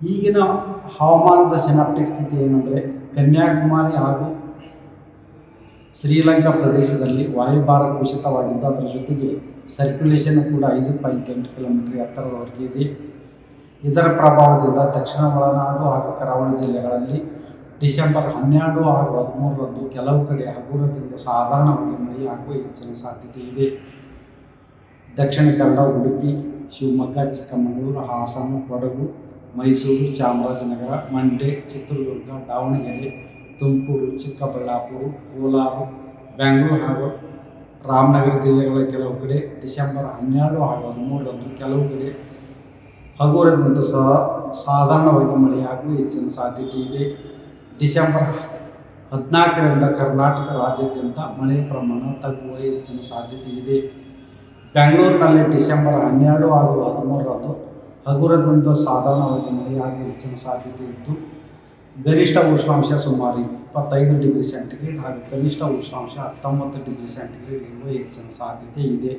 ಈಗಿನ ಹವಾಮಾನದ ಸಿನಾಪ್ಟಿಕ್ ಸ್ಥಿತಿ ಏನಂದರೆ ಕನ್ಯಾಕುಮಾರಿ ಹಾಗೂ ಶ್ರೀಲಂಕಾ ಪ್ರದೇಶದಲ್ಲಿ ವಾಯುಭಾರ ಕುಸಿತವಾಗಿದ್ದು ಅದರ ಜೊತೆಗೆ ಸರ್ಕ್ಯುಲೇಷನ್ ಕೂಡ 5.8 ಕಿಲೋಮೀಟರ್ ಎತ್ತರದವರೆಗೆ ಇದೆ. ಇದರ ಪ್ರಭಾವದಿಂದ ದಕ್ಷಿಣ ಒಳನಾಡು ಹಾಗೂ ಕರಾವಳಿ ಜಿಲ್ಲೆಗಳಲ್ಲಿ ಡಿಸೆಂಬರ್ 12 ಹಾಗೂ 13ರಂದು ಕೆಲವು ಕಡೆ ಹಗುರದಿಂದ ಸಾಧಾರಣವಾಗಿ ಮಳೆಯಾಗುವ ಹೆಚ್ಚಿನ ಸಾಧ್ಯತೆ ಇದೆ. ದಕ್ಷಿಣ ಕನ್ನಡ, ಉಡುಪಿ, ಶಿವಮೊಗ್ಗ, ಚಿಕ್ಕಮಗಳೂರು, ಹಾಸನ, ಕೊಡಗು, ಮೈಸೂರು, ಚಾಮರಾಜನಗರ, ಮಂಡ್ಯ, ಚಿತ್ರದುರ್ಗ, ದಾವಣಗೆರೆ, ತುಮಕೂರು, ಚಿಕ್ಕಬಳ್ಳಾಪುರ, ಕೋಲಾರ, ಬೆಂಗಳೂರು ಹಾಗೂ ರಾಮನಗರ ಜಿಲ್ಲೆಗಳ ಕೆಲವು ಕಡೆ ಡಿಸೆಂಬರ್ 12 ಹಾಗೂ 13ರಂದು ಕೆಲವು ಕಡೆ ಹಗುರದಿಂದ ಸಾಧಾರಣವಾಗಿ ಮಳೆಯಾಗುವ ಹೆಚ್ಚಿನ ಸಾಧ್ಯತೆ ಇದೆ. ಡಿಸೆಂಬರ್ 14ರಿಂದ ಕರ್ನಾಟಕ ರಾಜ್ಯಾದ್ಯಂತ ಮಳೆ ಪ್ರಮಾಣ ತಗ್ಗುವ ಹೆಚ್ಚಿನ ಸಾಧ್ಯತೆ ಇದೆ. ಬೆಂಗಳೂರಿನಲ್ಲಿ ಡಿಸೆಂಬರ್ 12 ಹಾಗೂ 13ರಂದು ಹಗುರದಿಂದ ಸಾಧಾರಣವಾಗಿ ಮಳೆಯಾಗುವ ಹೆಚ್ಚಿನ ಸಾಧ್ಯತೆ ಇದ್ದು ಗರಿಷ್ಠ ಉಷ್ಣಾಂಶ ಸುಮಾರು 25 ಡಿಗ್ರಿ ಸೆಂಟಿಗ್ರೇಡ್ ಹಾಗೂ ಕನಿಷ್ಠ ಉಷ್ಣಾಂಶ 19 ಡಿಗ್ರಿ ಸೆಂಟಿಗ್ರೇಡ್ ಇರುವ ಹೆಚ್ಚಿನ ಸಾಧ್ಯತೆ ಇದೆ.